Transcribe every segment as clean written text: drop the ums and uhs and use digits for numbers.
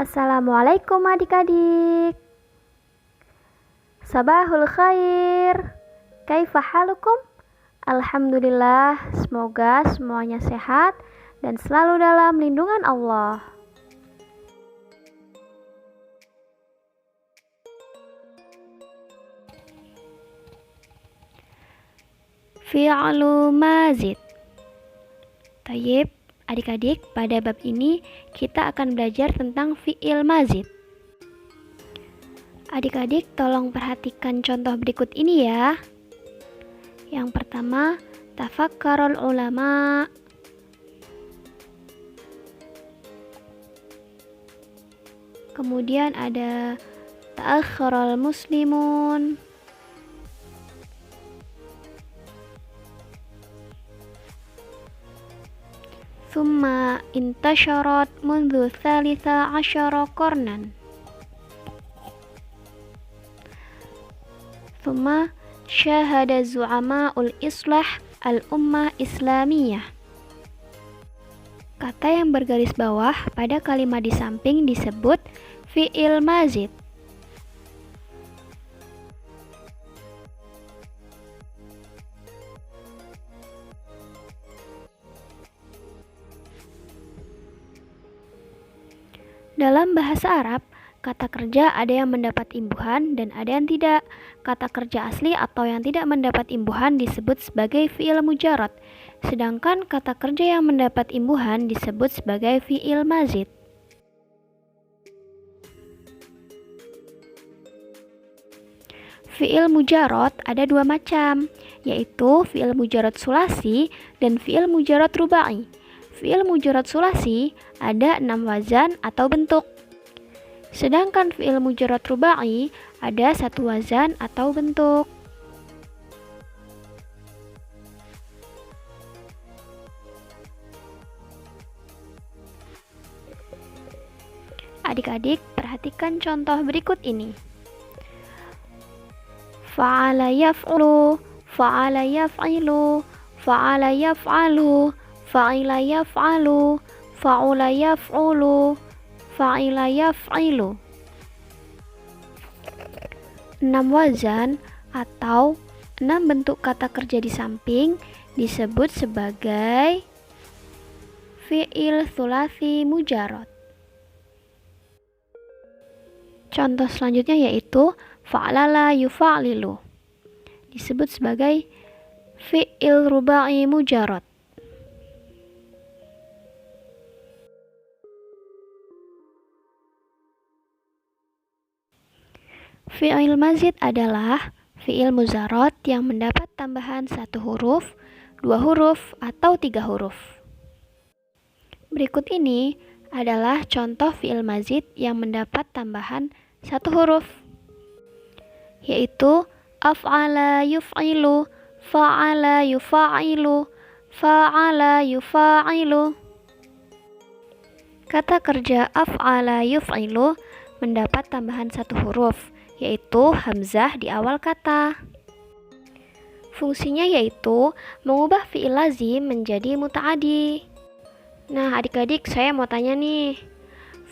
Assalamualaikum adik-adik. Sabahul khair. Kaifa halukum? Alhamdulillah, semoga semuanya sehat dan selalu dalam lindungan Allah. Fi'lu mazid. Tayyib, adik-adik, pada bab ini kita akan belajar tentang fi'il mazid. Adik-adik, tolong perhatikan contoh berikut ini ya. Yang pertama, tafakkarul ulama. Kemudian ada ta'akhkharul muslimun. Thumma intasharat mundu thalitha asyara qarnan. Thumma syahada zu'ama'ul islah al-ummah islamiyah. Kata yang bergaris bawah pada kalimat di samping disebut fi'il mazid. Dalam bahasa Arab, kata kerja ada yang mendapat imbuhan dan ada yang tidak. Kata kerja asli atau yang tidak mendapat imbuhan disebut sebagai fi'il mujarad, sedangkan kata kerja yang mendapat imbuhan disebut sebagai fi'il mazid. Fi'il mujarad ada dua macam, yaitu fi'il mujarad sulasi dan fi'il mujarad rubai. Fi'il mujarad sulasi ada 6 wazan atau bentuk. Sedangkan fi'il mujarad rubai ada 1 wazan atau bentuk. Adik-adik, perhatikan contoh berikut ini. Fa'ala yaf'ulu, fa'ala yaf'ilu, fa'ala yaf'alu, fa'ila yaf'alu, fa'ula yaf'ulu, fa'ila yaf'ilu. 6 wazan atau 6 bentuk kata kerja di samping disebut sebagai fi'il tsulasi mujarad. Contoh selanjutnya yaitu fa'lala yufa'lilu, disebut sebagai fi'il rubai mujarad. Fi'il mazid adalah fi'il muzarad yang mendapat tambahan 1 huruf, 2 huruf, atau 3 huruf. Berikut ini adalah contoh fi'il mazid yang mendapat tambahan 1 huruf, yaitu af'ala yuf'ilu, fa'ala yufa'ilu, fa'ala yufa'ilu. Kata kerja af'ala yuf'ilu mendapat tambahan 1 huruf, yaitu hamzah di awal kata. Fungsinya yaitu mengubah fi'il lazim menjadi muta'adi. Nah, adik-adik, saya mau tanya nih,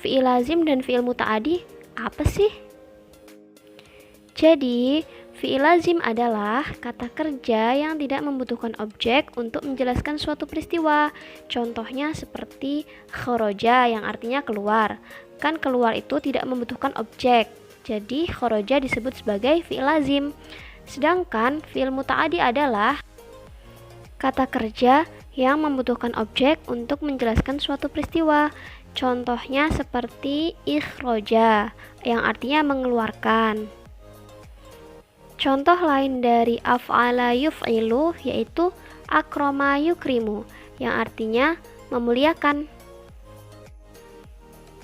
fi'il lazim dan fi'il muta'adi apa sih? Jadi, fi'il lazim adalah kata kerja yang tidak membutuhkan objek untuk menjelaskan suatu peristiwa. Contohnya seperti kharaja yang artinya keluar. Kan keluar itu tidak membutuhkan objek. Jadi kharaja disebut sebagai fi'il lazim. Sedangkan fi'il muta'adi adalah kata kerja yang membutuhkan objek untuk menjelaskan suatu peristiwa. Contohnya seperti ikhraja yang artinya mengeluarkan. Contoh lain dari af'ala yuf'ilu yaitu akrama yukrimu yang artinya memuliakan.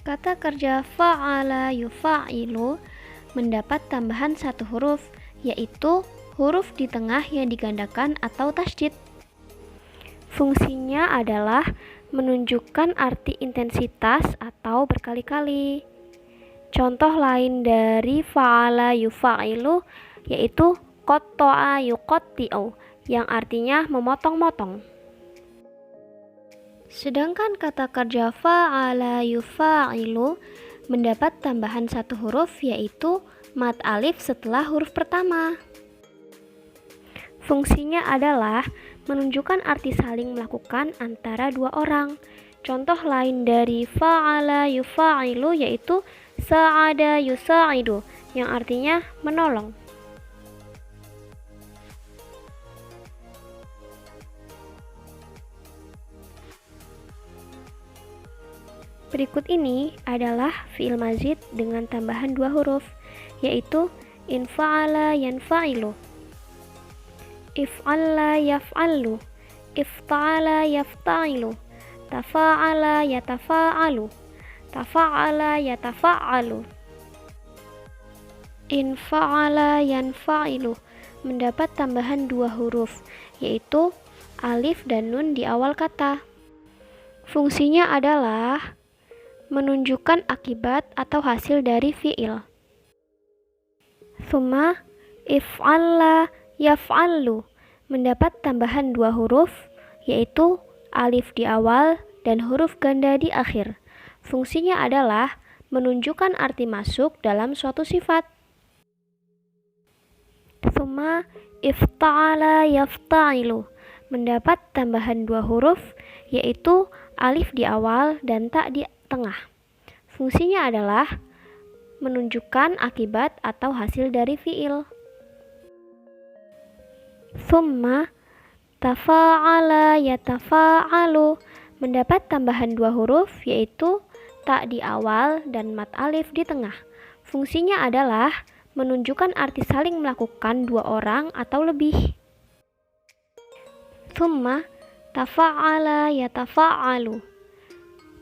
Kata kerja fa'ala yufa'ilu mendapat tambahan 1 huruf, yaitu huruf di tengah yang digandakan atau tasydid. Fungsinya adalah menunjukkan arti intensitas atau berkali-kali. Contoh lain dari fa'ala yufa'ilu yaitu qatta'a yuqatti'u yang artinya memotong-motong. Sedangkan kata kerja fa'ala yufa'ilu mendapat tambahan satu huruf yaitu mad alif setelah huruf pertama. Fungsinya adalah menunjukkan arti saling melakukan antara dua orang. Contoh lain dari fa'ala yufa'ilu yaitu sa'ada yusa'idu yang artinya menolong. Berikut ini adalah fi'il mazid dengan tambahan dua huruf, yaitu infa'ala yanfa'ilu, if'alla yaf'allu, ifta'ala yafta'ilu, tafa'ala yatafa'alu, tafa'ala yatafa'alu. Infa'ala yanfa'ilu mendapat tambahan dua huruf, yaitu alif dan nun di awal kata. Fungsinya adalah menunjukkan akibat atau hasil dari fi'il. Tsumma if'alla yaf'allu mendapat tambahan dua huruf, yaitu alif di awal dan huruf ganda di akhir. Fungsinya adalah menunjukkan arti masuk dalam suatu sifat. Tsumma ifta'ala yafta'ilu mendapat tambahan dua huruf, yaitu alif di awal dan ta di tengah. Fungsinya adalah menunjukkan akibat atau hasil dari fi'il. Tsumma tafa'ala yatafa'alu mendapat tambahan dua huruf, yaitu ta di awal dan mad alif di tengah. Fungsinya adalah menunjukkan arti saling melakukan dua orang atau lebih. Tsumma tafa'ala yatafa'alu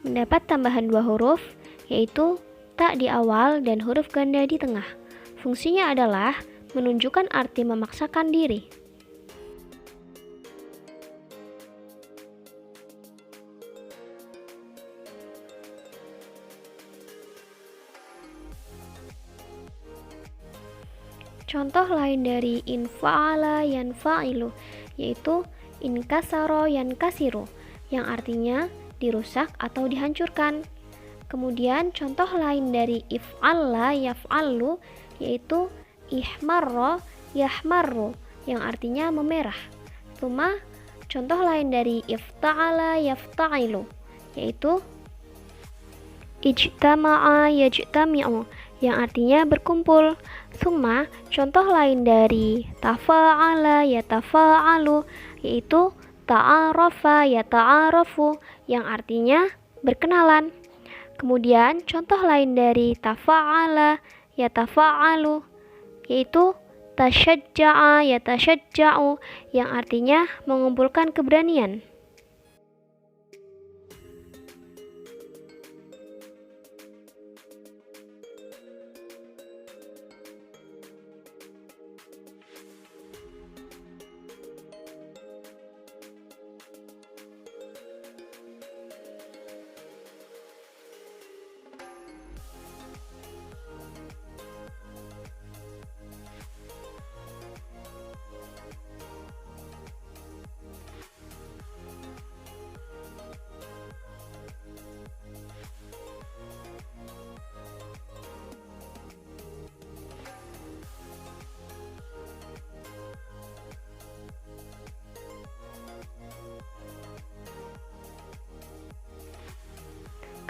mendapat tambahan dua huruf, yaitu ta di awal dan huruf ganda di tengah. Fungsinya adalah menunjukkan arti memaksakan diri. Contoh lain dari infa'ala yanfa'ilu yaitu inkasaro yankasiru yang artinya dirusak atau dihancurkan. Kemudian contoh lain dari if'alla yaf'allu yaitu ihmarro yahmarru yang artinya memerah. Tsumma contoh lain dari ifta'ala yafta'ilu yaitu ijtama'a yajtami'u yang artinya berkumpul. Tsumma contoh lain dari tafa'ala yatafa'alu yaitu ta'arafa yata'arafu yang artinya berkenalan. Kemudian contoh lain dari tafa'ala yatafa'alu yaitu tasyajja'a yatasyajja'u yang artinya mengumpulkan keberanian.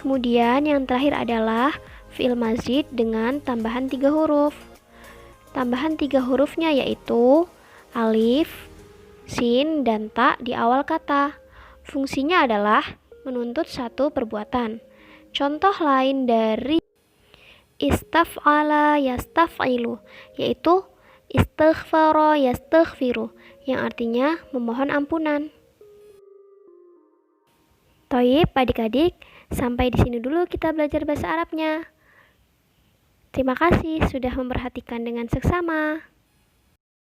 Kemudian yang terakhir adalah fi'il mazid dengan tambahan 3 huruf. Tambahan 3 hurufnya yaitu alif, sin, dan ta di awal kata. Fungsinya adalah menuntut satu perbuatan. Contoh lain dari istaf'ala yastaf'ilu yaitu istighfara yastaghfiru yang artinya memohon ampunan. Toib adik-adik, sampai di sini dulu kita belajar bahasa Arabnya. Terima kasih sudah memperhatikan dengan seksama.